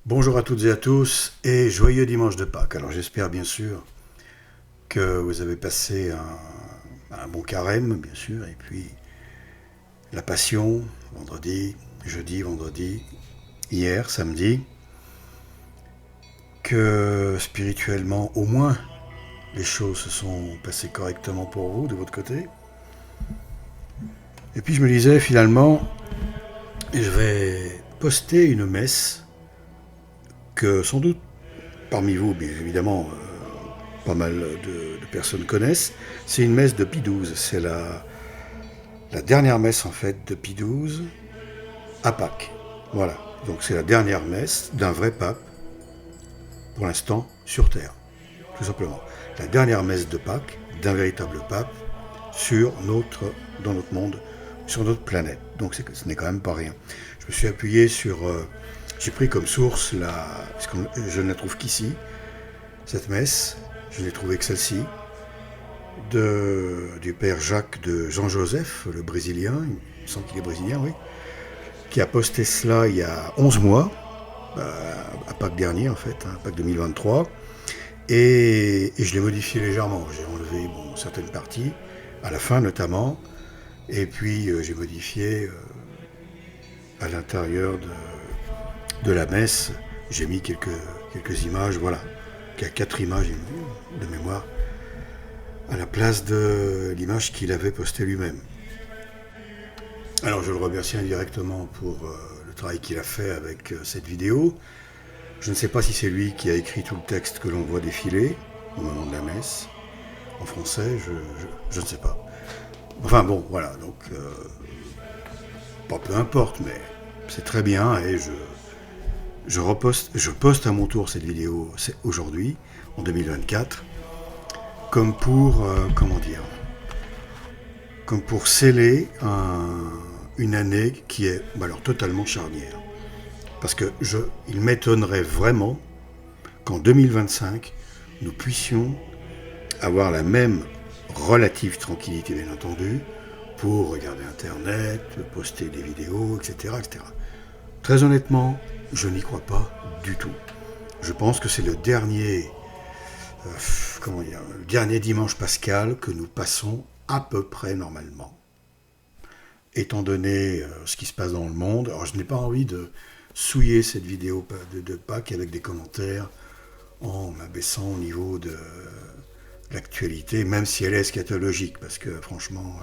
Bonjour à toutes et à tous et joyeux dimanche de Pâques. Alors j'espère bien sûr que vous avez passé un bon carême, bien sûr, et puis la Passion, vendredi, jeudi, vendredi, hier, samedi, que spirituellement au moins les choses se sont passées correctement pour vous de votre côté. Et puis je me disais finalement, je vais poster une messe que sans doute parmi vous, bien évidemment, pas mal de personnes connaissent. C'est une messe de Pie XII. C'est la dernière messe en fait de Pie XII à Pâques. Voilà. Donc c'est la dernière messe d'un vrai pape, pour l'instant, sur Terre. Tout simplement. La dernière messe de Pâques d'un véritable pape dans notre monde, sur notre planète. Donc ce n'est quand même pas rien. Je me suis appuyé sur... j'ai pris comme source parce que je ne la trouve qu'ici, cette messe. Je n'ai trouvé que celle-ci, du père Jacques de Jean-Joseph, le Brésilien, il me semble qu'il est brésilien, oui, qui a posté cela il y a 11 mois, à Pâques dernier en fait, hein, Pâques 2023, et je l'ai modifié légèrement. J'ai enlevé certaines parties, à la fin notamment, et puis j'ai modifié à l'intérieur de la messe, j'ai mis quelques images, voilà, il y a 4 images de mémoire, à la place de l'image qu'il avait postée lui-même. Alors je le remercie indirectement pour le travail qu'il a fait avec cette vidéo. Je ne sais pas si c'est lui qui a écrit tout le texte que l'on voit défiler au moment de la messe. En français, je ne sais pas. Enfin bon, voilà, donc pas peu importe, mais c'est très bien et je poste à mon tour cette vidéo aujourd'hui, en 2024, comme pour, comme pour sceller une année qui est alors totalement charnière. Parce que il m'étonnerait vraiment qu'en 2025, nous puissions avoir la même relative tranquillité, bien entendu, pour regarder Internet, poster des vidéos, etc., etc. Très honnêtement, je n'y crois pas du tout. Je pense que c'est le dernier, le dernier dimanche pascal que nous passons à peu près normalement. Étant donné ce qui se passe dans le monde, alors je n'ai pas envie de souiller cette vidéo de Pâques avec des commentaires en m'abaissant au niveau de l'actualité, même si elle est eschatologique, parce que franchement,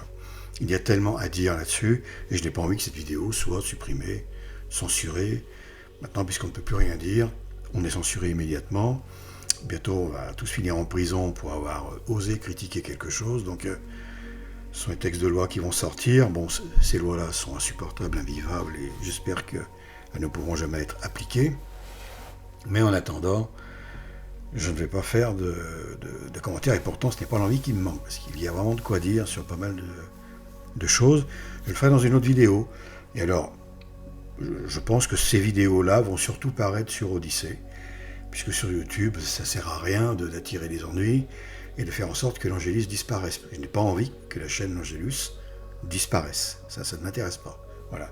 il y a tellement à dire là-dessus, et je n'ai pas envie que cette vidéo soit supprimée, censurée. Maintenant, puisqu'on ne peut plus rien dire, on est censuré immédiatement. Bientôt, on va tous finir en prison pour avoir osé critiquer quelque chose, donc ce sont les textes de loi qui vont sortir. Bon, ces lois-là sont insupportables, invivables, et j'espère qu'elles ne pourront jamais être appliquées. Mais en attendant, je ne vais pas faire de commentaires, et pourtant ce n'est pas l'envie qui me manque, parce qu'il y a vraiment de quoi dire sur pas mal de choses. Je le ferai dans une autre vidéo. Et alors, je pense que ces vidéos-là vont surtout paraître sur Odyssée, puisque sur YouTube, ça ne sert à rien d'attirer des ennuis et de faire en sorte que l'Angélus disparaisse. Je n'ai pas envie que la chaîne l'Angélus disparaisse. Ça ne m'intéresse pas. Voilà.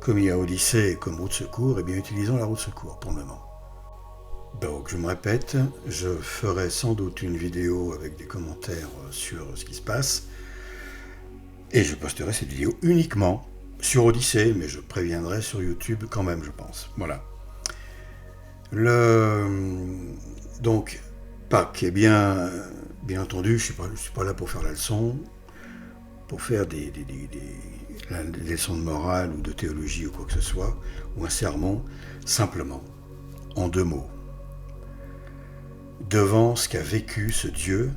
Comme il y a Odyssée comme route secours, eh bien utilisons la route secours pour le moment. Donc je me répète, je ferai sans doute une vidéo avec des commentaires sur ce qui se passe, et je posterai cette vidéo uniquement sur Odyssée, mais je préviendrai sur YouTube quand même, je pense. Voilà. Donc, Pâques, eh bien entendu, je ne suis pas là pour faire la leçon, pour faire des leçons de morale ou de théologie ou quoi que ce soit, ou un sermon, simplement, en 2 mots. Devant ce qu'a vécu ce Dieu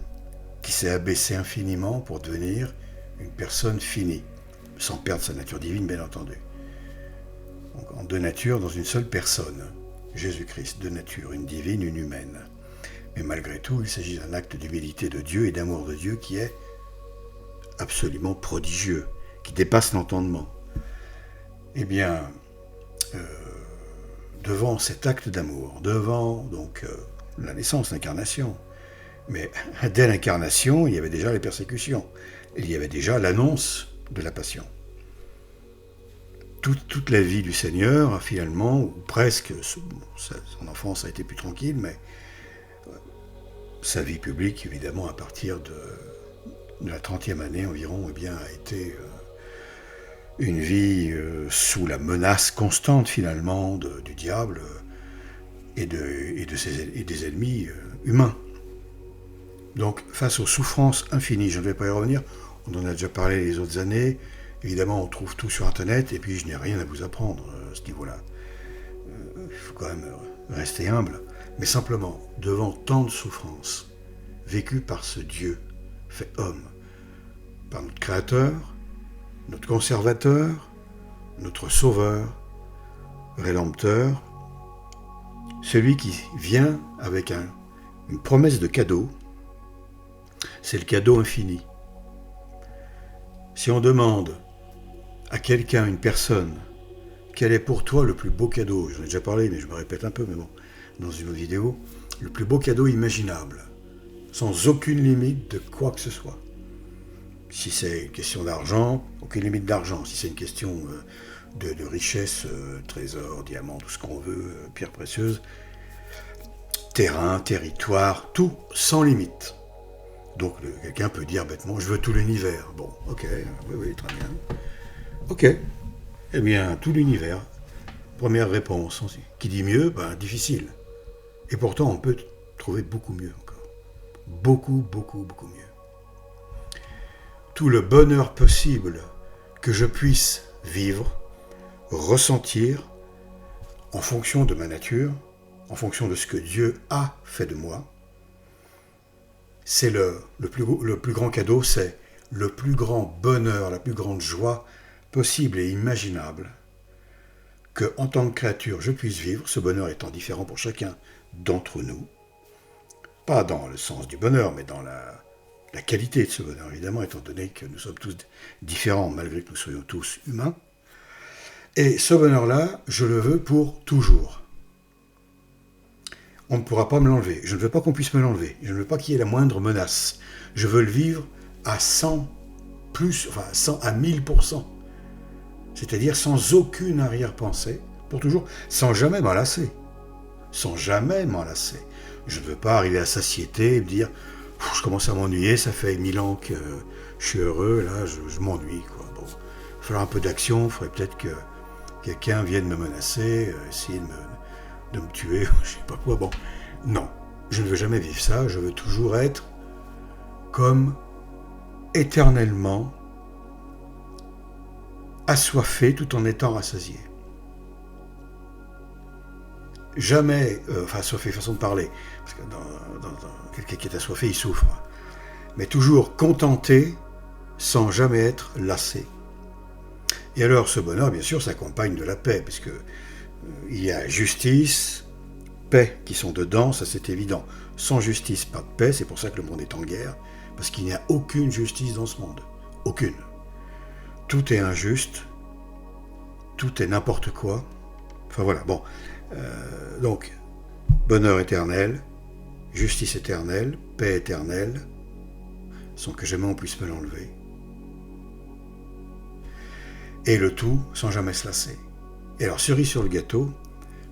qui s'est abaissé infiniment pour devenir une personne finie, sans perdre sa nature divine, bien entendu. Donc, en 2 natures dans une seule personne, Jésus-Christ, 2 natures, une divine, une humaine. Mais malgré tout, il s'agit d'un acte d'humilité de Dieu et d'amour de Dieu qui est absolument prodigieux, qui dépasse l'entendement. Eh bien, devant cet acte d'amour, devant donc la naissance, l'incarnation, mais dès l'incarnation, il y avait déjà les persécutions, il y avait déjà l'annonce de la passion. toute la vie du Seigneur, finalement, ou presque, son enfance a été plus tranquille, mais sa vie publique, évidemment, à partir de la 30e année environ, eh bien, a été une vie sous la menace constante, finalement, du diable et des ennemis humains. Donc, face aux souffrances infinies, je ne vais pas y revenir, on en a déjà parlé les autres années, évidemment, on trouve tout sur Internet, et puis je n'ai rien à vous apprendre à ce niveau-là. Il faut quand même rester humble, mais simplement, devant tant de souffrances, vécues par ce Dieu fait homme, par notre Créateur, notre Conservateur, notre Sauveur, Rédempteur, celui qui vient avec une promesse de cadeau, c'est le cadeau infini. Si on demande à quelqu'un, une personne, quel est pour toi le plus beau cadeau, j'en ai déjà parlé, mais je me répète un peu, mais bon, dans une autre vidéo, le plus beau cadeau imaginable, sans aucune limite de quoi que ce soit. Si c'est une question d'argent, aucune limite d'argent. Si c'est une question de richesse, trésor, diamant, tout ce qu'on veut, pierres précieuses, terrain, territoire, tout sans limite. Donc quelqu'un peut dire bêtement, je veux tout l'univers. Bon, ok, oui, très bien. Ok, eh bien, tout l'univers. Première réponse. Qui dit mieux, difficile. Et pourtant, on peut trouver beaucoup mieux encore. Beaucoup, beaucoup, beaucoup mieux. Tout le bonheur possible que je puisse vivre, ressentir, en fonction de ma nature, en fonction de ce que Dieu a fait de moi, c'est le plus grand cadeau, c'est le plus grand bonheur, la plus grande joie possible et imaginable que, en tant que créature, je puisse vivre, ce bonheur étant différent pour chacun d'entre nous, pas dans le sens du bonheur, mais dans la qualité de ce bonheur, évidemment, étant donné que nous sommes tous différents, malgré que nous soyons tous humains. Et ce bonheur-là, je le veux pour toujours. On ne pourra pas me l'enlever. Je ne veux pas qu'on puisse me l'enlever. Je ne veux pas qu'il y ait la moindre menace. Je veux le vivre à 100, à 1000%. C'est-à-dire sans aucune arrière-pensée, pour toujours, sans jamais m'en lasser. Sans jamais m'en lasser. Je ne veux pas arriver à satiété et me dire je commence à m'ennuyer, ça fait 1000 ans que je suis heureux, là je m'ennuie. Bon, il va falloir un peu d'action, il faudrait peut-être que quelqu'un vienne me menacer, essayer de me tuer, je sais pas quoi. Bon, non, je ne veux jamais vivre ça, je veux toujours être comme éternellement assoiffé tout en étant rassasié. Jamais, assoiffé, façon de parler, parce que dans quelqu'un qui est assoiffé, il souffre, mais toujours contenté sans jamais être lassé. Et alors ce bonheur, bien sûr, s'accompagne de la paix, puisque il y a justice, paix qui sont dedans, ça c'est évident. Sans justice, pas de paix, c'est pour ça que le monde est en guerre, parce qu'il n'y a aucune justice dans ce monde. Aucune. Tout est injuste, tout est n'importe quoi. Enfin voilà, bon. Donc, bonheur éternel, justice éternelle, paix éternelle, sans que jamais on puisse me l'enlever. Et le tout sans jamais se lasser. Et alors, cerise sur le gâteau,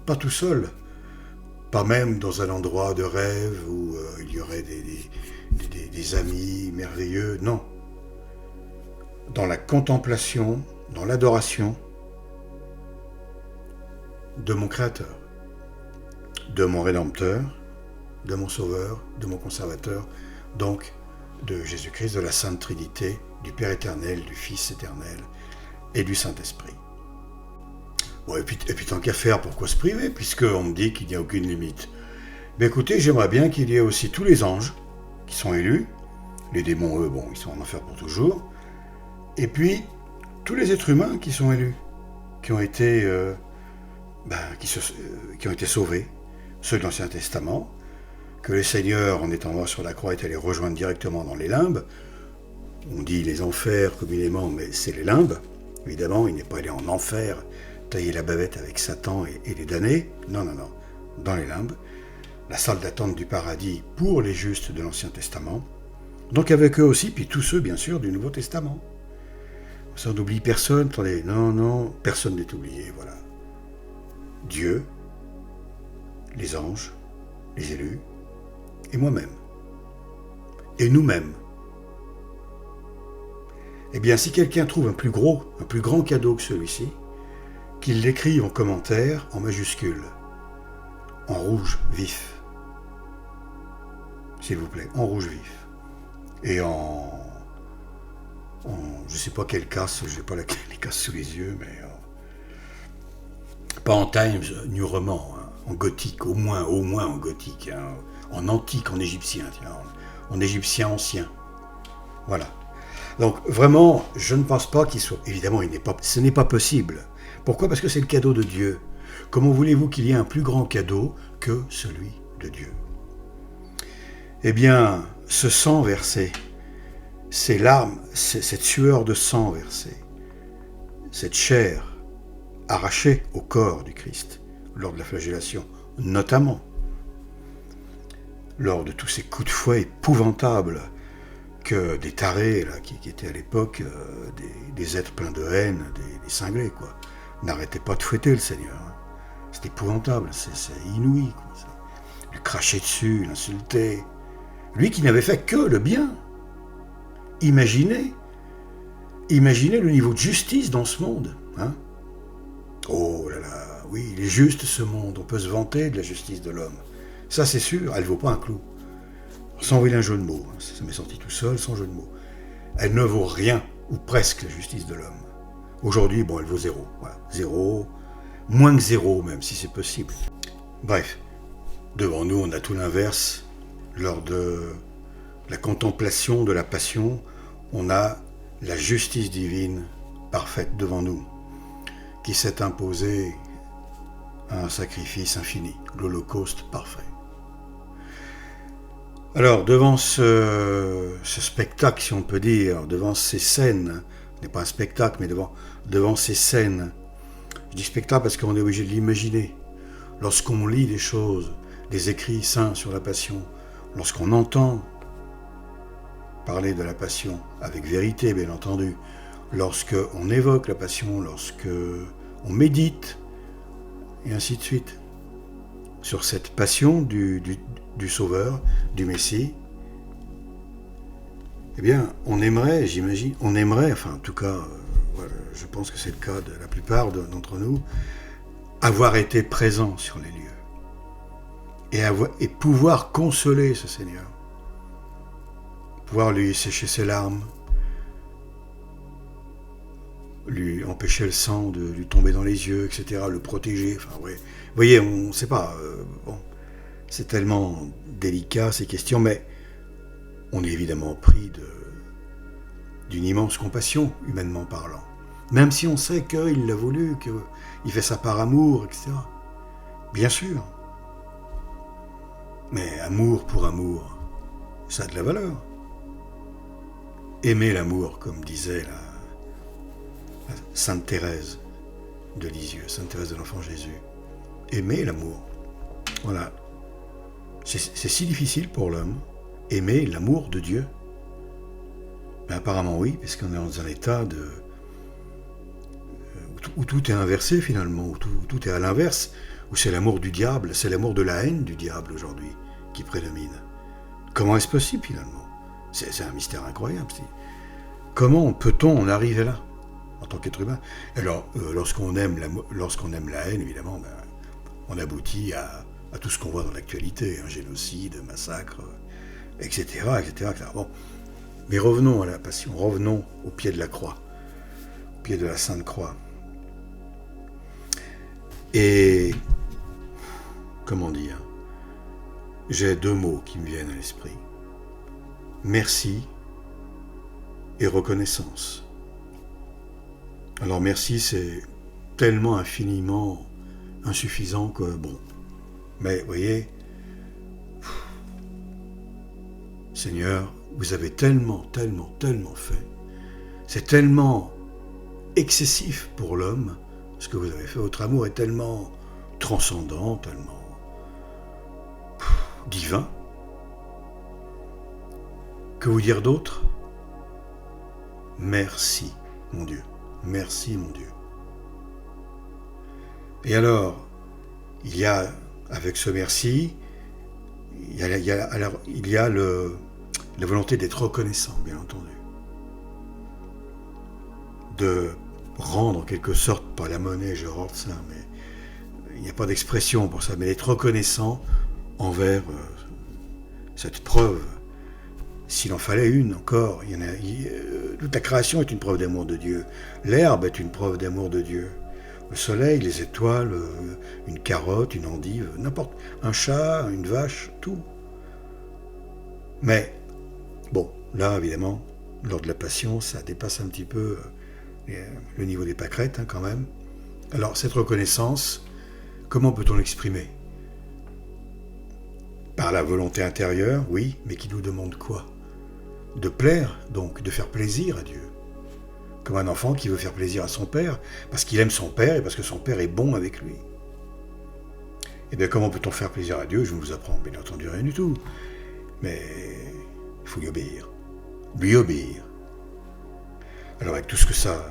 pas tout seul, pas même dans un endroit de rêve où il y aurait des amis merveilleux, non. Dans la contemplation, dans l'adoration de mon Créateur, de mon Rédempteur, de mon Sauveur, de mon Conservateur, donc de Jésus-Christ, de la Sainte Trinité, du Père éternel, du Fils éternel et du Saint-Esprit. Bon, et puis tant qu'à faire, pourquoi se priver, puisqu'on me dit qu'il n'y a aucune limite. Mais écoutez, j'aimerais bien qu'il y ait aussi tous les anges qui sont élus. Les démons, eux, bon, ils sont en enfer pour toujours. Et puis, tous les êtres humains qui sont élus, qui ont été sauvés, ceux de l'Ancien Testament, que le Seigneur, en étant mort sur la croix, est allé rejoindre directement dans les limbes. On dit les enfers communément, mais c'est les limbes. Évidemment, il n'est pas allé en enfer, tailler la bavette avec Satan et les damnés. Non, dans les limbes. La salle d'attente du paradis pour les justes de l'Ancien Testament. Donc avec eux aussi, puis tous ceux, bien sûr, du Nouveau Testament. Ça, on n'oublie personne. Attendez, non, personne n'est oublié, voilà. Dieu, les anges, les élus, et moi-même. Et nous-mêmes. Eh bien, si quelqu'un trouve un plus grand cadeau que celui-ci, qu'il l'écrive en commentaire, en majuscule, en rouge vif. S'il vous plaît, en rouge vif. Et je ne sais pas quelle casse, je n'ai pas les casses sous les yeux, mais pas en Times New Roman, hein, en gothique, au moins en gothique, hein, en antique, en égyptien, tiens, en égyptien ancien. Voilà. Donc vraiment, je ne pense pas qu'il soit... Évidemment, ce n'est pas possible. Pourquoi ? Parce que c'est le cadeau de Dieu. Comment voulez-vous qu'il y ait un plus grand cadeau que celui de Dieu ? Eh bien, ce sang versé, ces larmes, cette sueur de sang versée, cette chair arrachée au corps du Christ lors de la flagellation, notamment lors de tous ces coups de fouet épouvantables que des tarés là, qui étaient à l'époque des êtres pleins de haine, des cinglés, quoi, n'arrêtaient pas de fouetter le Seigneur. C'est épouvantable, c'est inouï, quoi. Lui cracher dessus, l'insulter. Lui qui n'avait fait que le bien. Imaginez le niveau de justice dans ce monde. Hein ? Oh là là, oui, il est juste ce monde. On peut se vanter de la justice de l'homme. Ça, c'est sûr, elle ne vaut pas un clou. Sans vilain jeu de mots. Ça m'est sorti tout seul, sans jeu de mots. Elle ne vaut rien, ou presque, la justice de l'homme. Aujourd'hui, bon, elle vaut zéro. Voilà, zéro, moins que zéro même, si c'est possible. Bref, devant nous, on a tout l'inverse. Lors de la contemplation de la passion, on a la justice divine parfaite devant nous, qui s'est imposée à un sacrifice infini, l'Holocauste parfait. Alors, devant ce spectacle, si on peut dire, devant ces scènes, ce n'est pas un spectacle, mais devant ces scènes, je dis spectacle parce qu'on est obligé de l'imaginer. Lorsqu'on lit des choses, des écrits saints sur la passion, lorsqu'on entend parler de la passion, avec vérité bien entendu, lorsqu'on évoque la passion, lorsqu'on médite, et ainsi de suite, sur cette passion du Sauveur, du Messie, eh bien, on aimerait, enfin en tout cas, voilà, je pense que c'est le cas de la plupart d'entre nous, avoir été présent sur les lieux, et pouvoir consoler ce Seigneur, pouvoir lui sécher ses larmes, lui empêcher le sang de lui tomber dans les yeux, etc., le protéger, enfin ouais. Vous voyez, on ne sait pas, bon, c'est tellement délicat ces questions, mais on est évidemment pris d'une immense compassion, humainement parlant. Même si on sait qu'il l'a voulu, qu'il fait ça par amour, etc. Bien sûr. Mais amour pour amour, ça a de la valeur. Aimer l'amour, comme disait la Sainte Thérèse de Lisieux, Sainte Thérèse de l'Enfant Jésus. Aimer l'amour. Voilà. C'est si difficile pour l'homme, aimer l'amour de Dieu. Mais apparemment oui, parce qu'on est dans un état où tout est inversé finalement, où tout est à l'inverse, où c'est l'amour du diable, c'est l'amour de la haine du diable aujourd'hui qui prédomine. Comment est-ce possible finalement ? C'est un mystère incroyable. Comment peut-on en arriver là, en tant qu'être humain ? Alors, lorsqu'on aime la haine, évidemment, on aboutit à tout ce qu'on voit dans l'actualité, un génocide, un massacre, etc., etc. Bon. Mais revenons à la passion, revenons au pied de la croix, au pied de la Sainte Croix. Et, comment dire, j'ai deux mots qui me viennent à l'esprit. Merci et reconnaissance. Alors merci, c'est tellement infiniment insuffisant que, bon, mais vous voyez, Seigneur, vous avez tellement fait, c'est tellement excessif pour l'homme, ce que vous avez fait, votre amour est tellement transcendant, tellement divin. Que vous dire d'autre ? Merci. mon Dieu. Merci, mon Dieu. Et alors, il y a, avec ce merci, il y a la volonté d'être reconnaissant, bien entendu. De rendre en quelque sorte, pas la monnaie, j'ai horreur de ça, mais il n'y a pas d'expression pour ça, mais d'être reconnaissant envers cette preuve. S'il en fallait une encore, toute la création est une preuve d'amour de Dieu. L'herbe est une preuve d'amour de Dieu. Le soleil, les étoiles, une carotte, une endive, n'importe, un chat, une vache, tout. Mais, bon, là, évidemment, lors de la Passion, ça dépasse un petit peu le niveau des pâquerettes, quand même. Alors, cette reconnaissance, comment peut-on l'exprimer? Par la volonté intérieure, oui, mais qui nous demande quoi? De plaire, donc, de faire plaisir à Dieu. Comme un enfant qui veut faire plaisir à son père, parce qu'il aime son père et parce que son père est bon avec lui. Eh bien, comment peut-on faire plaisir à Dieu? Je ne vous apprends bien entendu rien du tout. Mais il faut lui obéir. Lui obéir. Alors avec tout ce que ça,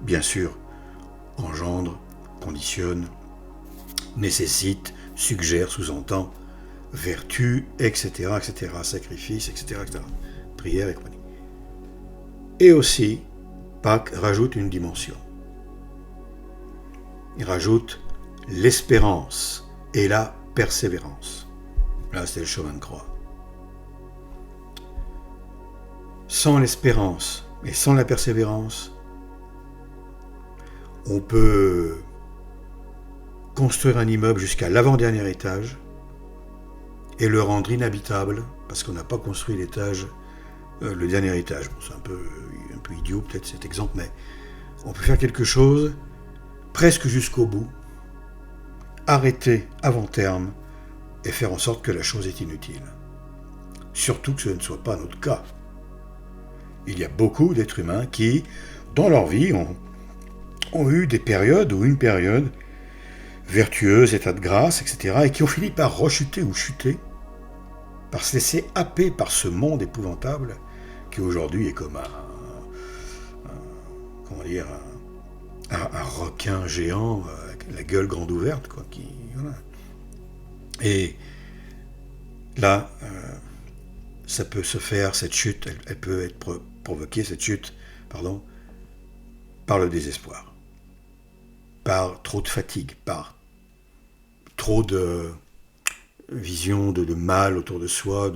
bien sûr, engendre, conditionne, nécessite, suggère, sous-entend, vertu, etc., etc., sacrifice, etc., etc., prière et compagnie. Et aussi, Pâques rajoute une dimension. Il rajoute l'espérance et la persévérance. Là, c'est le chemin de croix. Sans l'espérance et sans la persévérance, on peut construire un immeuble jusqu'à l'avant-dernier étage et le rendre inhabitable parce qu'on n'a pas construit le dernier étage. Bon, c'est un peu idiot peut-être cet exemple, mais on peut faire quelque chose presque jusqu'au bout, arrêter avant terme et faire en sorte que la chose est inutile. Surtout que ce ne soit pas notre cas. Il y a beaucoup d'êtres humains qui, dans leur vie, ont eu des périodes ou une période vertueuse, état de grâce, etc., et qui ont fini par rechuter ou chuter, par se laisser happer par ce monde épouvantable qui aujourd'hui est comme un requin géant avec la gueule grande ouverte, quoi. Voilà. Et là, ça peut se faire, cette chute, elle peut être provoquée, cette chute, par le désespoir, par trop de fatigue, par trop de vision de mal autour de soi,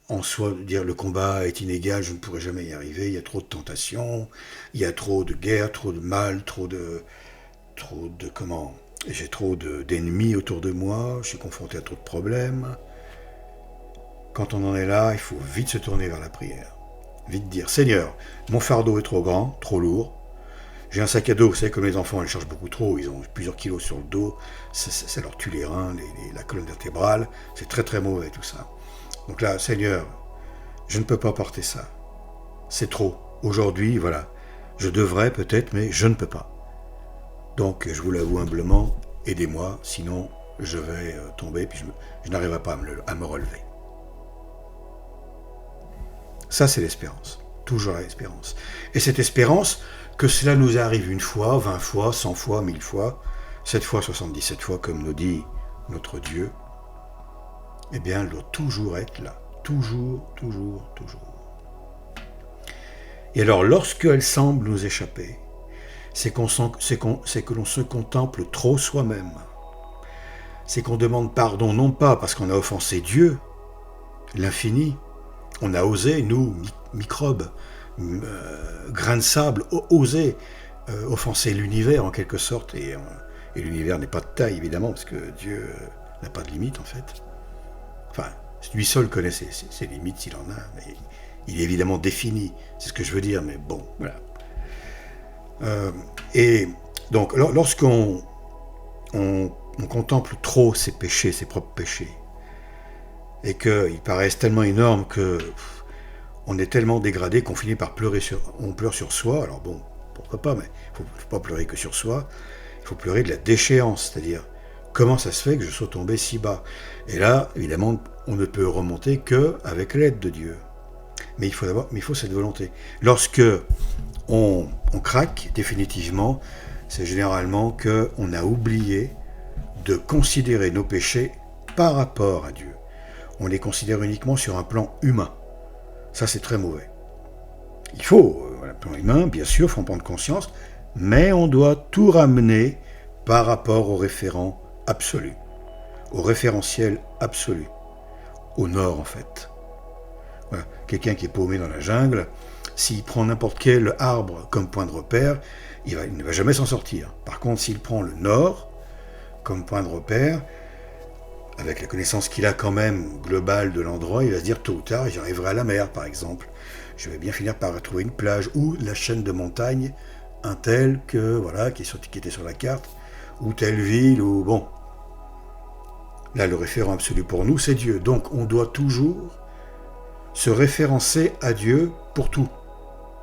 en soi, de dire le combat est inégal, je ne pourrai jamais y arriver, il y a trop de tentations, il y a trop de guerre, trop de mal, j'ai trop d'ennemis autour de moi, je suis confronté à trop de problèmes. Quand on en est là, il faut vite se tourner vers la prière. Vite dire, Seigneur, mon fardeau est trop grand, trop lourd, j'ai un sac à dos, vous savez, comme les enfants, ils chargent beaucoup trop, ils ont plusieurs kilos sur le dos, ça leur tue les reins, la colonne vertébrale, c'est très très mauvais tout ça. Donc là, Seigneur, je ne peux pas porter ça. C'est trop. Aujourd'hui, voilà. Je devrais peut-être, mais je ne peux pas. Donc, je vous l'avoue humblement, aidez-moi, sinon je vais tomber, puis je n'arriverai pas à me relever. Ça, c'est l'espérance. Toujours l'espérance. Et cette espérance, que cela nous arrive une fois, 20 fois, 100 fois, 1000 fois, 7 fois, 77 fois, comme nous dit notre Dieu, eh bien, elle doit toujours être là. Toujours, toujours, toujours. Et alors, lorsqu'elle semble nous échapper, c'est que l'on se contemple trop soi-même. C'est qu'on demande pardon, non pas parce qu'on a offensé Dieu, l'infini. On a osé, nous, microbes, grains de sable, oser offenser l'univers en quelque sorte. Et l'univers n'est pas de taille, évidemment, parce que Dieu n'a pas de limite, en fait. Enfin, lui seul connaît ses limites, s'il en a, mais il est évidemment défini, c'est ce que je veux dire, mais bon, voilà. Et donc, lorsqu'on contemple trop ses péchés, ses propres péchés, et qu'ils paraissent tellement énormes qu'on est tellement dégradé qu'on finit par on pleure sur soi, alors bon, pourquoi pas, mais il ne faut pas pleurer que sur soi, il faut pleurer de la déchéance, c'est-à-dire, comment ça se fait que je sois tombé si bas? Et là, évidemment, on ne peut remonter qu'avec l'aide de Dieu. Mais il faut cette volonté. Lorsque on craque définitivement, c'est généralement qu'on a oublié de considérer nos péchés par rapport à Dieu. On les considère uniquement sur un plan humain. Ça, c'est très mauvais. Il faut, un plan humain, bien sûr, il faut en prendre conscience, mais on doit tout ramener par rapport au référent absolu, au référentiel absolu, au nord en fait. Voilà. Quelqu'un qui est paumé dans la jungle, s'il prend n'importe quel arbre comme point de repère, il ne va jamais s'en sortir. Par contre, s'il prend le nord comme point de repère, avec la connaissance qu'il a quand même globale de l'endroit, il va se dire tôt ou tard, j'arriverai à la mer par exemple. Je vais bien finir par retrouver une plage ou la chaîne de montagnes, un tel que, voilà, qui était sur la carte, ou telle ville, ou bon. Là, le référent absolu pour nous, c'est Dieu. Donc, on doit toujours se référencer à Dieu pour tout.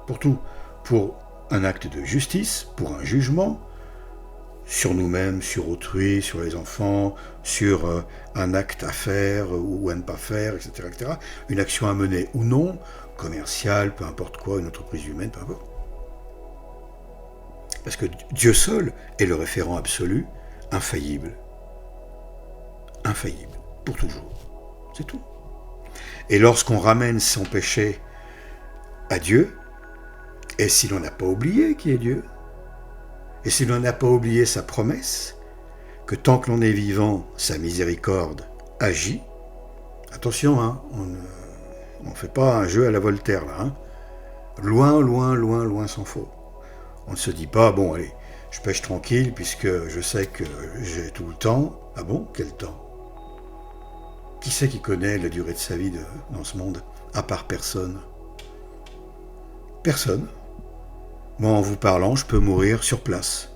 Pour tout. Pour un acte de justice, pour un jugement, sur nous-mêmes, sur autrui, sur les enfants, sur un acte à faire ou à ne pas faire, etc., etc. Une action à mener ou non, commerciale, peu importe quoi, une entreprise humaine, peu importe. Parce que Dieu seul est le référent absolu, infaillible. Infaillible, pour toujours. C'est tout. Et lorsqu'on ramène son péché à Dieu, et si l'on n'a pas oublié qui est Dieu, et si l'on n'a pas oublié sa promesse, que tant que l'on est vivant, sa miséricorde agit, attention, hein, on ne fait pas un jeu à la Voltaire, là. Hein. Loin, loin, loin, loin s'en faut. On ne se dit pas, bon, allez, je pêche tranquille puisque je sais que j'ai tout le temps. Ah bon, quel temps? Qui c'est qui connaît la durée de sa vie dans ce monde, à part personne? Personne. Moi, en vous parlant, je peux mourir sur place.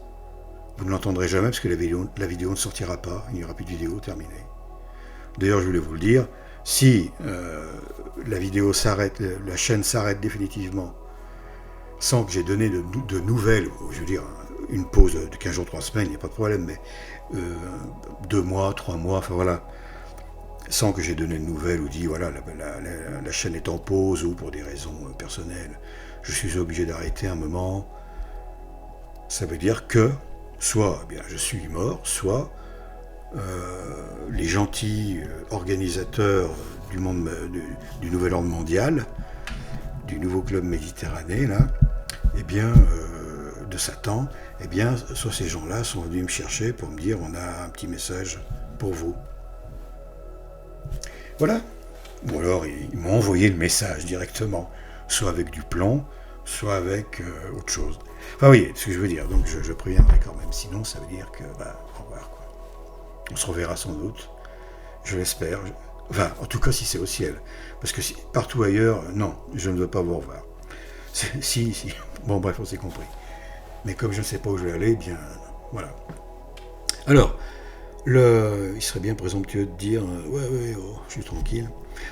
Vous ne l'entendrez jamais parce que la vidéo ne sortira pas. Il n'y aura plus de vidéo, terminée. D'ailleurs, je voulais vous le dire, si la vidéo s'arrête, la chaîne s'arrête définitivement, sans que j'ai donné de nouvelles, je veux dire, une pause de 15 jours, 3 semaines, il n'y a pas de problème, mais 2 mois, 3 mois, enfin voilà, sans que j'ai donné de nouvelles ou dit, voilà, la chaîne est en pause ou pour des raisons personnelles, je suis obligé d'arrêter un moment, ça veut dire que, soit eh bien, je suis mort, soit les gentils organisateurs du nouvel ordre mondial, du nouveau club méditerranéen, là, eh bien, de Satan, eh bien, soit ces gens-là sont venus me chercher pour me dire on a un petit message pour vous. Voilà. Ou alors, ils m'ont envoyé le message directement, soit avec du plan, soit avec autre chose. Enfin, oui, c'est ce que je veux dire. Donc, je préviendrai quand même. Sinon, ça veut dire que, au revoir, quoi. On se reverra sans doute. Je l'espère. Enfin, en tout cas, si c'est au ciel. Parce que partout ailleurs, non, je ne veux pas vous revoir. Si. Bon, bref, on s'est compris. Mais comme je ne sais pas où je vais aller, bien, voilà. Alors, il serait bien présomptueux de dire ouais, oh, je suis tranquille.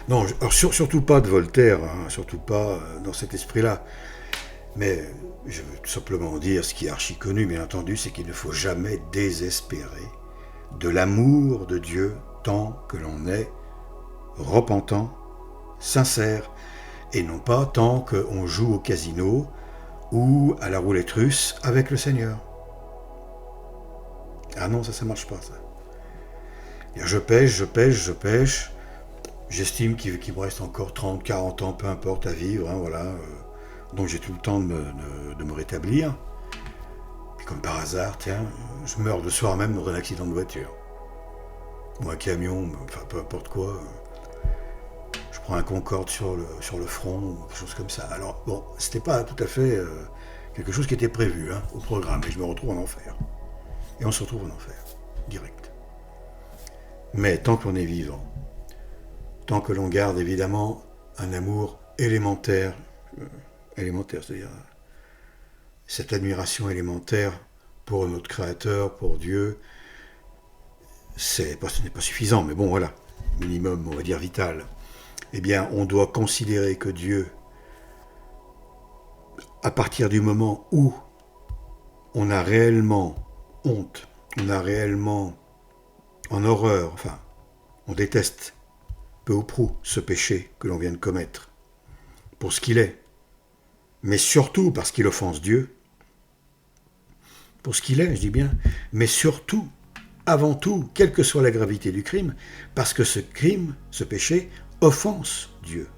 Non, alors surtout pas de Voltaire, hein, surtout pas dans cet esprit-là. Mais je veux tout simplement dire ce qui est archi connu, bien entendu, c'est qu'il ne faut jamais désespérer de l'amour de Dieu tant que l'on est repentant, sincère, et non pas tant qu'on joue au casino ou à la roulette russe avec le Seigneur. Ah non, ça marche pas, ça. Je pêche, j'estime qu'il me reste encore 30, 40 ans, peu importe, à vivre, hein, voilà. Donc j'ai tout le temps de me rétablir. Puis comme par hasard, tiens, je meurs le soir même dans un accident de voiture. Ou un camion, enfin peu importe quoi. Je prends un Concorde sur le front, ou quelque chose comme ça. Alors bon, c'était pas tout à fait quelque chose qui était prévu hein, au programme, et je me retrouve en enfer. Et on se retrouve en enfer, direct. Mais tant qu'on est vivant, tant que l'on garde évidemment un amour élémentaire, c'est-à-dire cette admiration élémentaire pour notre Créateur, pour Dieu, ce n'est pas suffisant, mais bon voilà, minimum, on va dire vital. Eh bien, on doit considérer que Dieu, à partir du moment où on a réellement honte, on a réellement en horreur, enfin, on déteste peu ou prou ce péché que l'on vient de commettre, pour ce qu'il est, mais surtout parce qu'il offense Dieu, pour ce qu'il est, je dis bien, mais surtout, avant tout, quelle que soit la gravité du crime, parce que ce crime, ce péché, offense Dieu.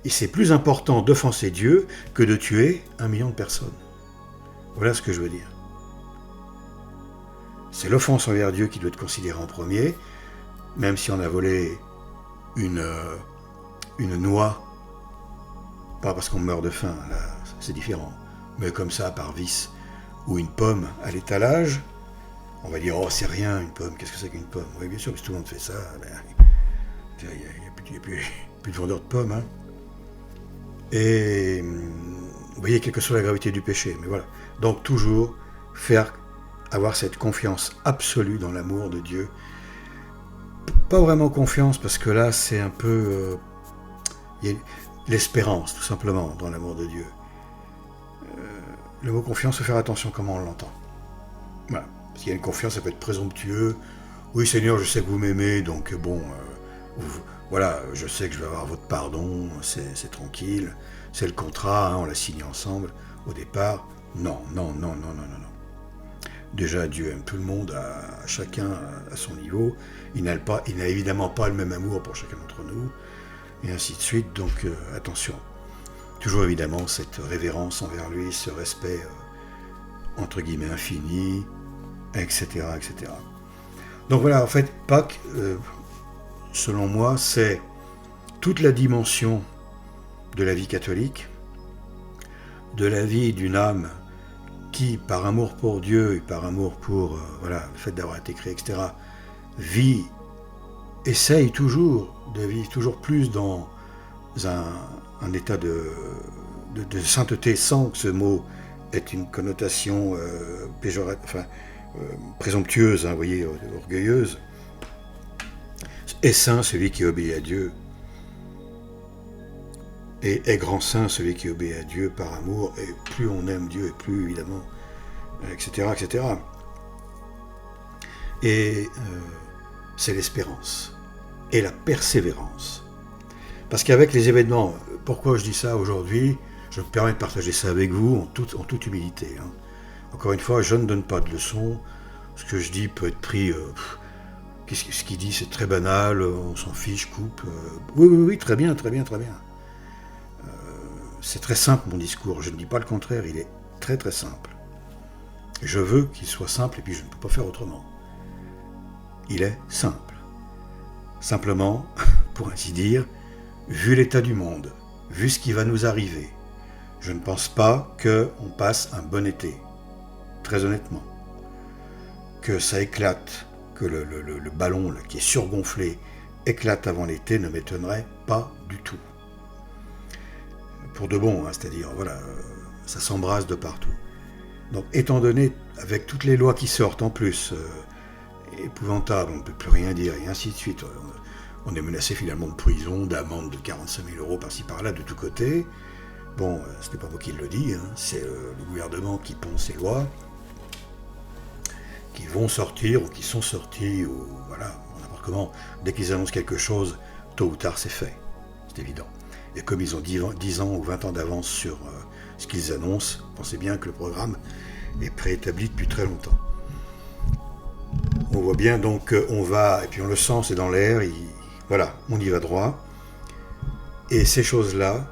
Et c'est plus important d'offenser Dieu que de tuer 1 million de personnes. Voilà ce que je veux dire. C'est l'offense envers Dieu qui doit être considérée en premier, même si on a volé une noix, pas parce qu'on meurt de faim, là c'est différent, mais comme ça par vice, ou une pomme à l'étalage, on va dire, oh c'est rien une pomme, qu'est-ce que c'est qu'une pomme? Oui bien sûr, parce que tout le monde fait ça, il n'y a plus de vendeurs de pommes, hein. Et vous voyez, quelle que soit la gravité du péché, mais voilà. Donc toujours avoir cette confiance absolue dans l'amour de Dieu. Pas vraiment confiance, parce que là c'est un peu... il y a l'espérance, tout simplement, dans l'amour de Dieu. Le mot confiance, il faut faire attention comment on l'entend. Voilà. Parce qu'il y a une confiance, ça peut être présomptueux. Oui Seigneur, je sais que vous m'aimez, donc bon... voilà, je sais que je vais avoir votre pardon, c'est tranquille, c'est le contrat, hein, on l'a signé ensemble au départ. Non. Déjà, Dieu aime tout le monde, chacun à son niveau. Il n'a évidemment pas le même amour pour chacun d'entre nous, et ainsi de suite, donc attention. Toujours évidemment cette révérence envers lui, ce respect entre guillemets infini, etc. Donc voilà, en fait, Pâques... selon moi, c'est toute la dimension de la vie catholique, de la vie d'une âme qui, par amour pour Dieu et par amour pour le fait d'avoir été créé, etc., essaye toujours de vivre toujours plus dans un état de sainteté, sans que ce mot ait une connotation présomptueuse, hein, vous voyez, orgueilleuse. Est saint celui qui obéit à Dieu, et est grand saint celui qui obéit à Dieu par amour, et plus on aime Dieu, et plus évidemment, etc. Et c'est l'espérance, et la persévérance. Parce qu'avec les événements, pourquoi je dis ça aujourd'hui, je me permets de partager ça avec vous en toute humilité. Hein. Encore une fois, je ne donne pas de leçons, ce que je dis peut être pris... ce qu'il dit, c'est très banal, on s'en fiche, coupe. Oui, très bien. C'est très simple mon discours, je ne dis pas le contraire, il est très très simple. Je veux qu'il soit simple et puis je ne peux pas faire autrement. Il est simple. Simplement, pour ainsi dire, vu l'état du monde, vu ce qui va nous arriver, je ne pense pas qu'on passe un bon été, très honnêtement. Que ça éclate, que le ballon là, qui est surgonflé éclate avant l'été ne m'étonnerait pas du tout. Pour de bon, hein, c'est-à-dire, voilà, ça s'embrase de partout. Donc, étant donné, avec toutes les lois qui sortent en plus, épouvantables, on ne peut plus rien dire, et ainsi de suite, on est menacé finalement de prison, d'amende de 45 000 € par-ci par-là, de tous côtés. Bon, ce n'est pas moi qui le dis, hein, c'est le gouvernement qui ponce ces lois, qui vont sortir ou qui sont sortis, ou voilà, n'importe comment. Dès qu'ils annoncent quelque chose, tôt ou tard c'est fait, c'est évident. Et comme ils ont 10 ans ou 20 ans d'avance sur ce qu'ils annoncent, pensez bien que le programme est préétabli depuis très longtemps. On voit bien donc, on va, et puis on le sent, c'est dans l'air, voilà, on y va droit. Et ces choses-là,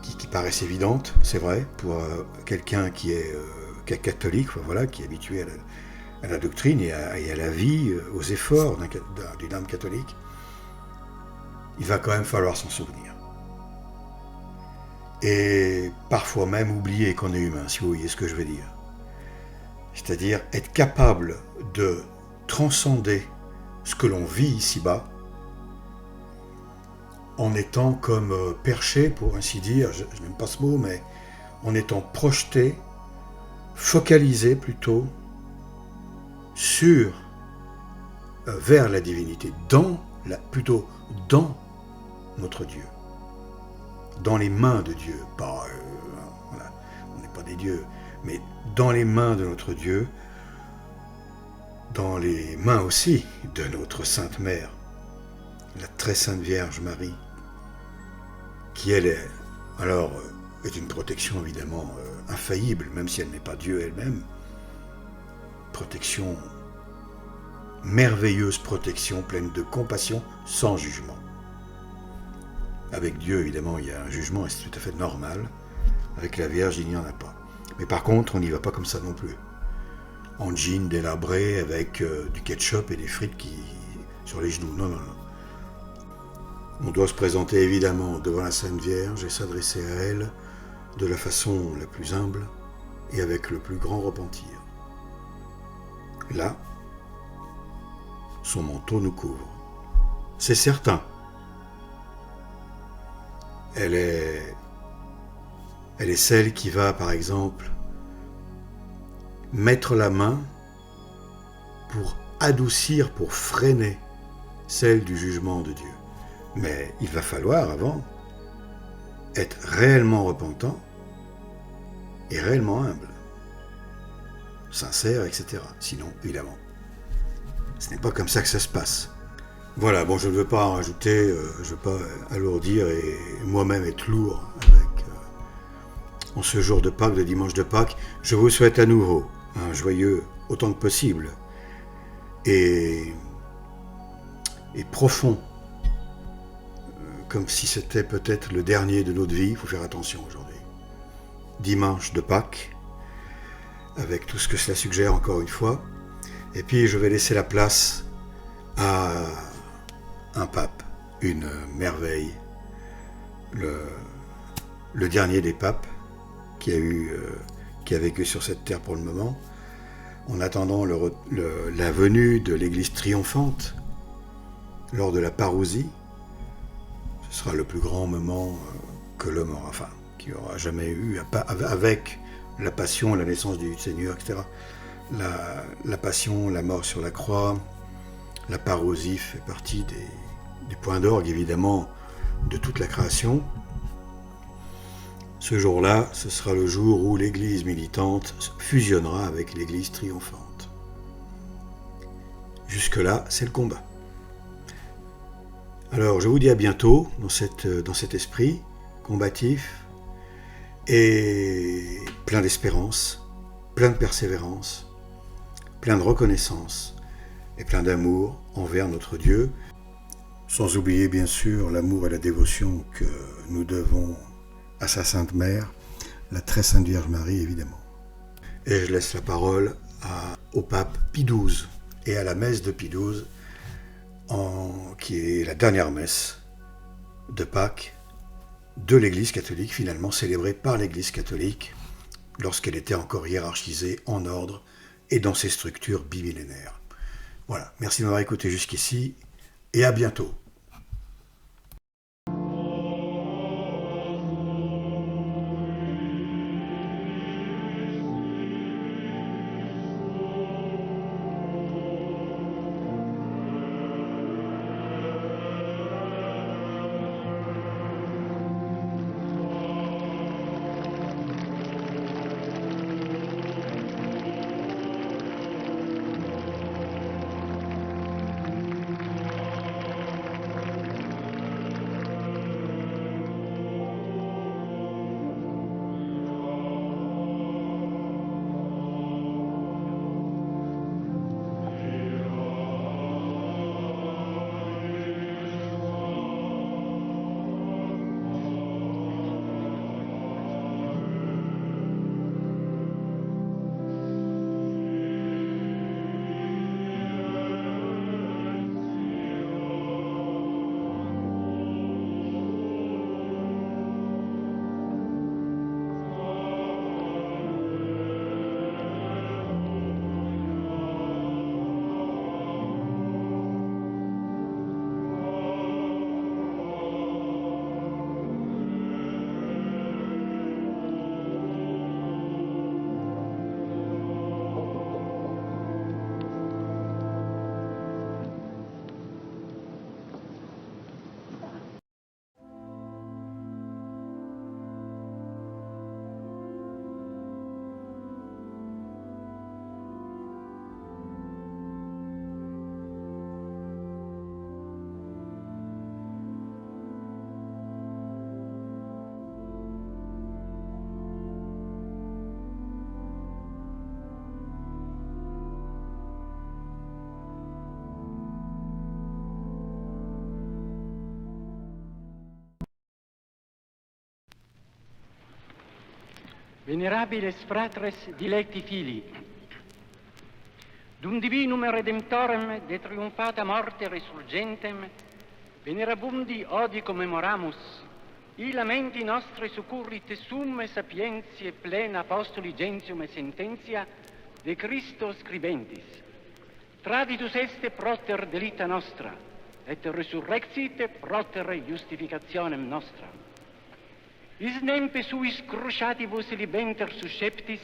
qui paraissent évidentes, c'est vrai, pour quelqu'un qui est catholique, voilà, qui est habitué à la doctrine et à la vie, aux efforts d'une âme catholique, il va quand même falloir s'en souvenir. Et parfois même oublier qu'on est humain, si vous voyez ce que je veux dire. C'est-à-dire être capable de transcender ce que l'on vit ici-bas, en étant comme perché, pour ainsi dire, je n'aime pas ce mot, mais en étant projeté, focalisé plutôt, vers la divinité, plutôt dans notre Dieu, dans les mains de Dieu, pas, voilà, on n'est pas des dieux, mais dans les mains de notre Dieu, dans les mains aussi de notre Sainte Mère, la très Sainte Vierge Marie, qui elle est alors est une protection évidemment infaillible, même si elle n'est pas Dieu elle-même. Protection, merveilleuse protection, pleine de compassion, sans jugement. Avec Dieu, évidemment, il y a un jugement et c'est tout à fait normal. Avec la Vierge, il n'y en a pas. Mais par contre, on n'y va pas comme ça non plus. En jean délabré, avec du ketchup et des frites sur les genoux. Non, non, non. On doit se présenter évidemment devant la Sainte Vierge et s'adresser à elle de la façon la plus humble et avec le plus grand repentir. Là, son manteau nous couvre. C'est certain. Elle est celle qui va, par exemple, mettre la main pour adoucir, pour freiner celle du jugement de Dieu. Mais il va falloir, avant, être réellement repentant et réellement humble, sincère, etc. Sinon, évidemment, ce n'est pas comme ça que ça se passe. Voilà, bon, je ne veux pas en rajouter, je ne veux pas alourdir et moi-même être lourd avec, en ce jour de Pâques, le dimanche de Pâques. Je vous souhaite à nouveau un joyeux, autant que possible, et profond, comme si c'était peut-être le dernier de notre vie. Il faut faire attention aujourd'hui. Dimanche de Pâques, avec tout ce que cela suggère encore une fois. Et puis je vais laisser la place à un pape, une merveille, le dernier des papes qui a vécu sur cette terre pour le moment, en attendant la venue de l'Église triomphante lors de la parousie. Ce sera le plus grand moment que l'homme aura, enfin, qu'il aura jamais eu, avec la passion, la naissance du Seigneur, etc. La passion, la mort sur la croix, la parousie fait partie des points d'orgue, évidemment, de toute la création. Ce jour-là, ce sera le jour où l'Église militante fusionnera avec l'Église triomphante. Jusque-là, c'est le combat. Alors, je vous dis à bientôt dans cet esprit combatif et plein d'espérance, plein de persévérance, plein de reconnaissance et plein d'amour envers notre Dieu, sans oublier bien sûr l'amour et la dévotion que nous devons à sa Sainte Mère, la très Sainte Vierge Marie évidemment. Et je laisse la parole au pape Pie XII et à la messe de Pie XII, qui est la dernière messe de Pâques de l'Église catholique, finalement célébrée par l'Église catholique lorsqu'elle était encore hiérarchisée en ordre et dans ses structures bimillénaires. Voilà, merci de m'avoir écouté jusqu'ici et à bientôt. Venerabiles fratres dilecti fili, dum divinum redemptorem de triumphata morte resurgentem, venerabundi odi commemoramus, i lamenti nostri succurrit summe sapientiae plena apostoli gentium e sententia de Christo scribendis. Traditus est proter delita nostra, et resurrexit proter justificationem nostra. Is nempe suis cruciatibus libenter susceptis,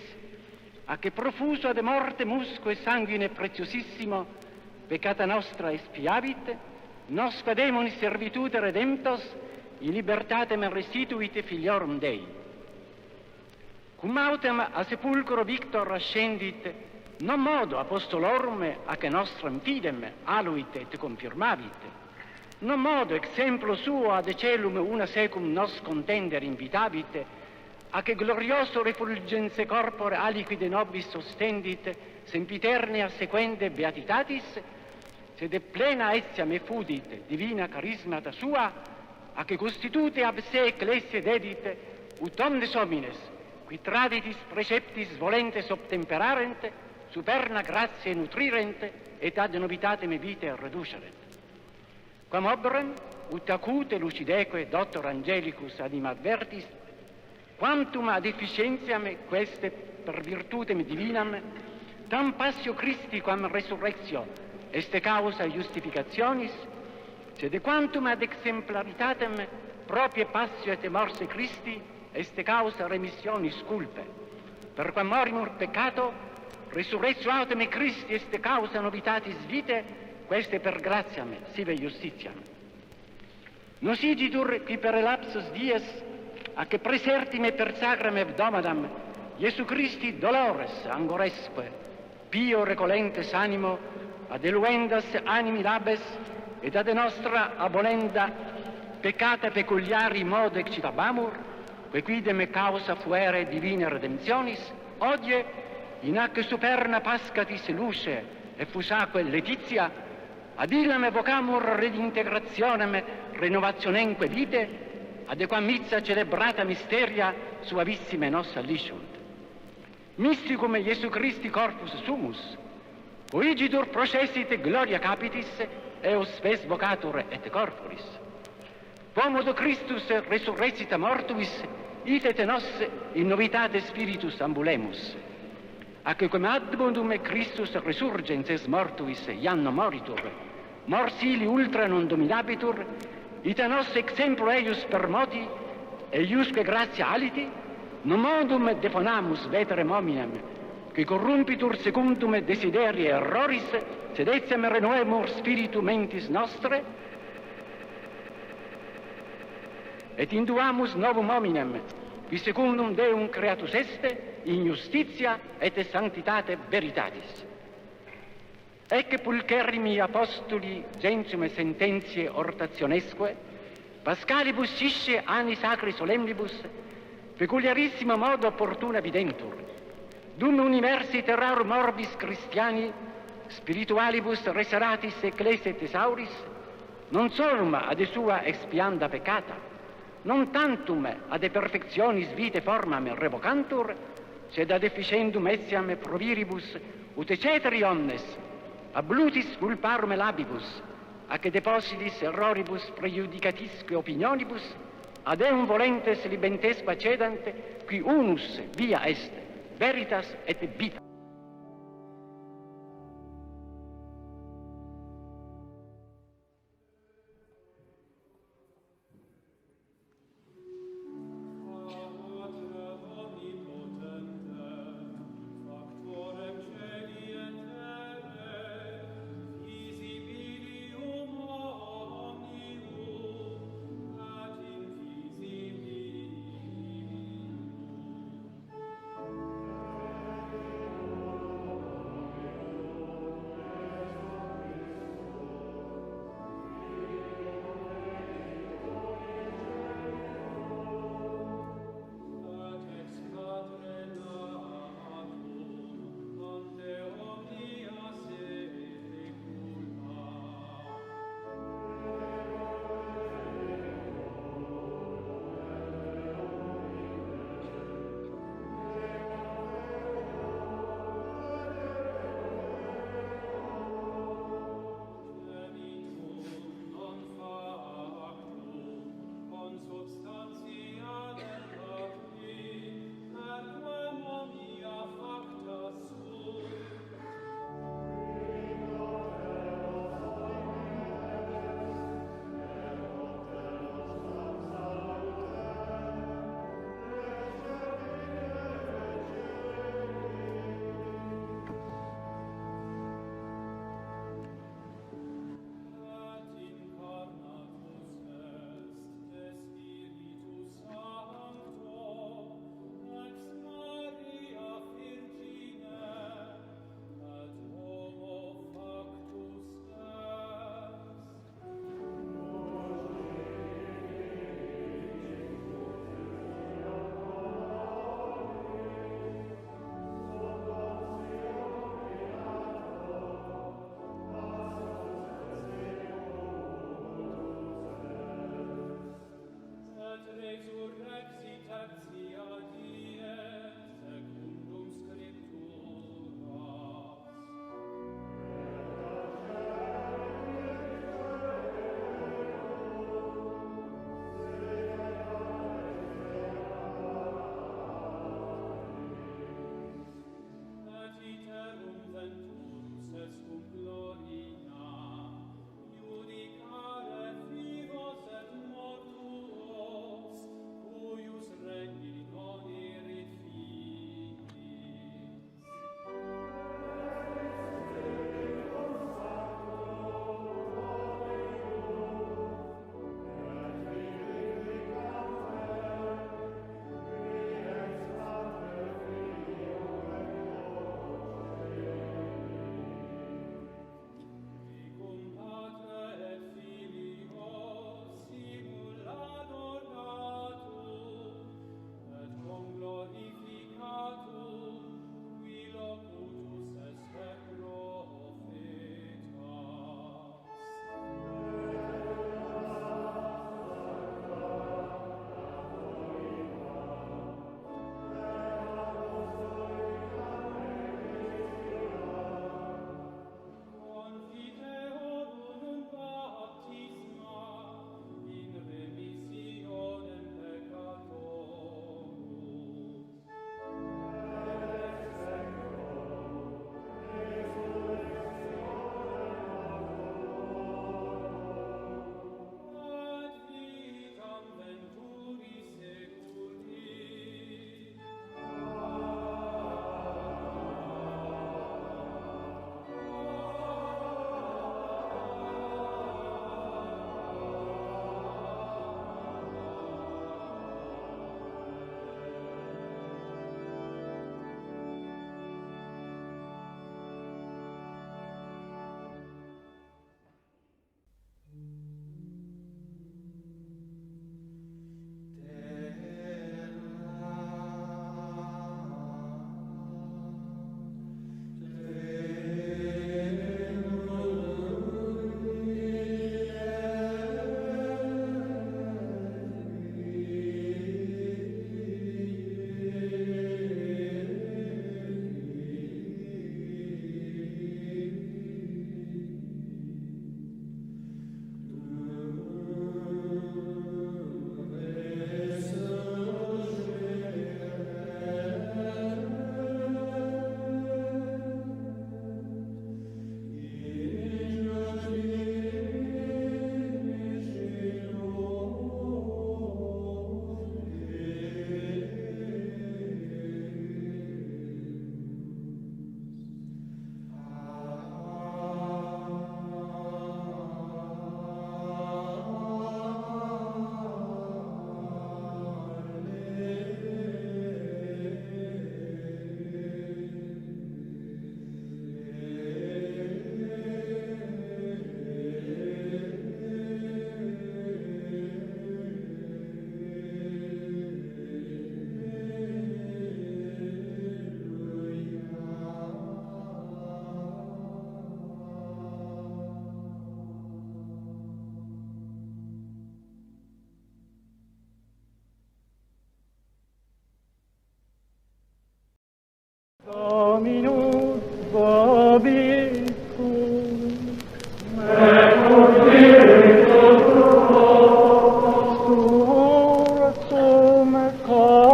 a che profuso ad morte musco e sanguine preciosissimo, peccata nostra espiavit, nosque demoni servitude redemptos, in libertatem restituit filiorum Dei. Cum autem a sepulcro Victor ascendit, non modo apostolorum a che nostram fidem aluit et confirmavit, non modo exemplo suo ad celum una secum nos contender invitavit, a che glorioso refulgenze corpore aliquide nobis sostendit, sempiternea sequende beatitatis, sed plena etiam effudit divina charismata sua, a che constitute ab se ecclesie dedit, ut omnes homines, qui traditis preceptis volentes obtemperarent, superna gratiae nutrirent, et ad novitatem vitae reducerent. Quam obrem, ut acute lucideque doctor Angelicus animadvertis, quantum ad efficientiam queste per virtutem divinam, tam passio Christi quam resurrectio est causa justificationis, sed quantum ad exemplaritatem proprie passio et morse Christi est causa remissionis culpae. Per quam morimur peccato, resurrectio autem Christi est causa novitatis vitae, queste per gratiam sive justitiam. Nos igitur qui per elapsus dies, a che presertime per sacram hebdomadam, Iesu Christi dolores angoresque, pio recolentes animo, ad eluendas animi labes, et ad nostra abolenda peccata peculiari modo excitabamur, que quidem causa fuere divina redemptionis, odie, in ac superna pascatis luce e fusaque letizia, ad illam evocamur redintegrationem renovationemque vitae, adequam missa celebrata mysteria suavissime nos allisciunt. Mysticum Iesu Christi corpus sumus, coigitur processit gloria capitis, eos spes vocatur et corporis. Quomodo Christus resurrecita mortuis, ite et nos in novitate spiritus ambulemus. Ac quem admodum Christus resurgens es mortuis ianno moritur, mors ili ultra non dominabitur, ita nos exemplo eius per moti, eiusque gratia aliti, non modum deponamus veterem hominem, qui corrumpitur secundum desiderii erroris, sed etiam renoemur spiritu mentis nostre, et induamus novum hominem, qui secundum Deum creatus este, in justitia et sanctitate veritatis. Ecce pulcherrimi apostoli gentium et sententiae ortationesque, Pascalibus isce anni sacri solemnibus, peculiarissimo modo opportuna videntur, dum universi terrarum orbis Christiani, spiritualibus reseratis ecclesia thesauris, non solum ad sua expianda peccata, non tantum ad perfectionis vitae formam revocantur, sed ad efficiendum etiam proviribus ut ceteri omnes ablutis culparum labibus, ac depositis erroribus prejudicatisque opinionibus, ad eum volentes libentesque accedant, qui unus via est, veritas et vita.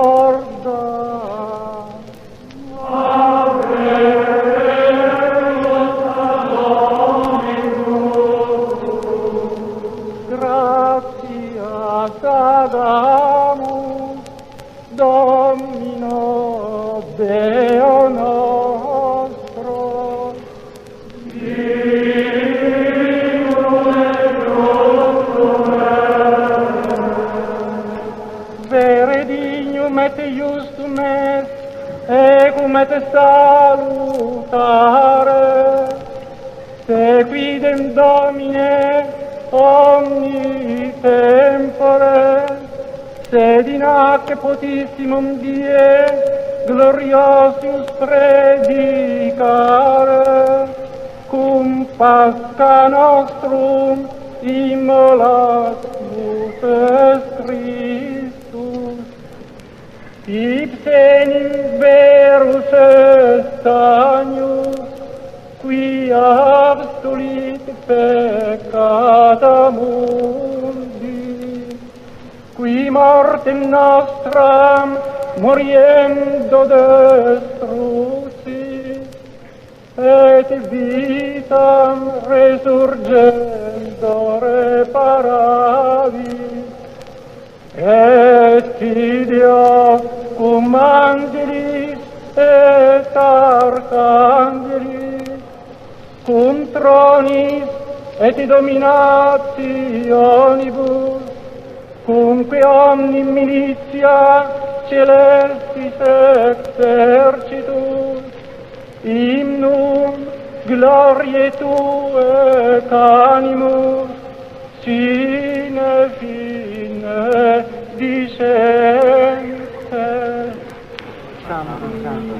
misericordia. Gratias adamus, Domino Deo nostro, vere dignum et justum est, ecum et salutare, sequidem Domine omni tempore, sed in hac potissimum die gloriosius predicare, cum Pascha nostrum immolatus est Christus, ipsenim verus est agnus, qui abstulit peccata mundi, qui mortem nostram moriendo destrucit, et vitam resurgendo reparavit, et fideo cum angelis et archangelis, cum tronis et dominationibus, cumque omni militia celestis exercitus, hymnum gloriae Tuae canimus, sine fine discente. Santo, Santo,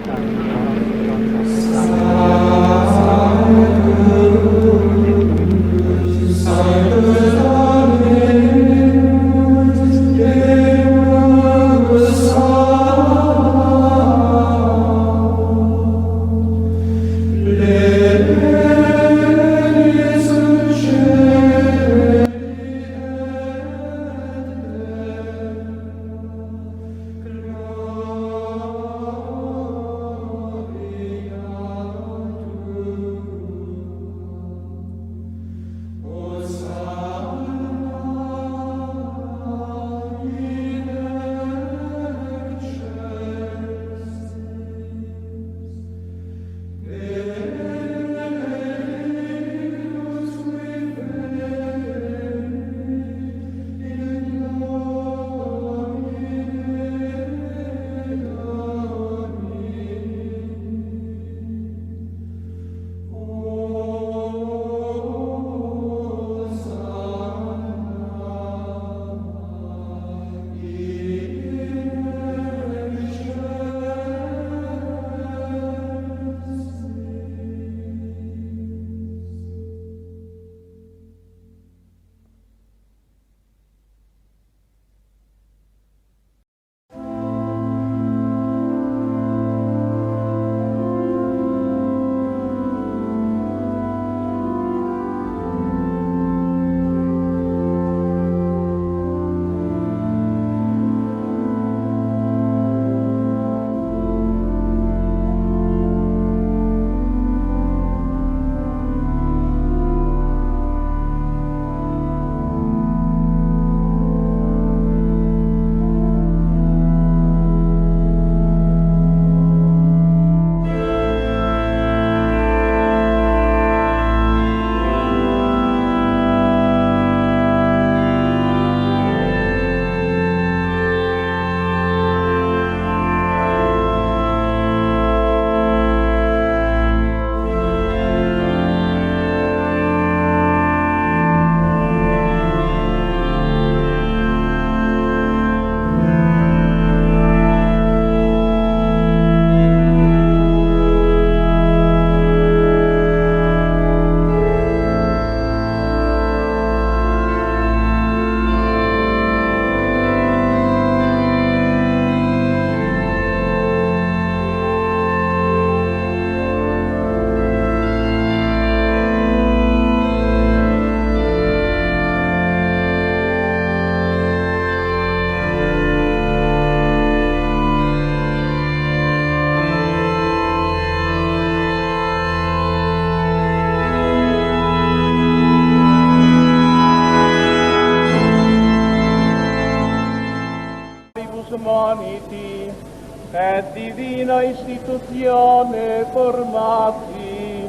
et divina institutione formati,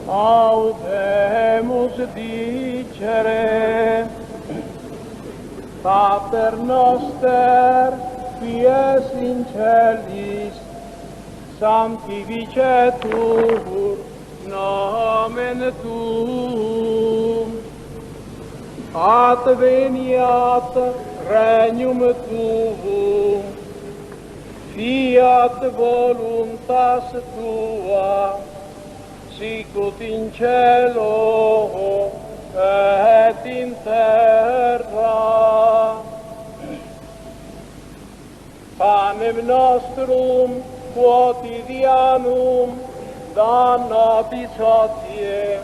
audemus dicere, Pater noster, qui es in celis, sanctificetur nomen tuum, adveniat regnum tuum, fiat voluntas tua, sicut in cielo et in terra. Panem nostrum quotidianum da nobis hodie,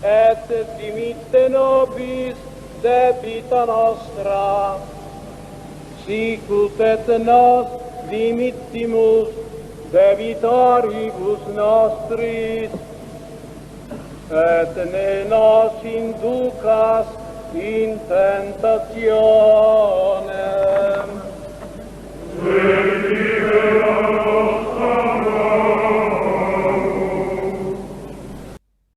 et dimitte nobis debita nostra, sicut et nos dimittimus debitoribus nostris, et ne nos inducas in tentationem,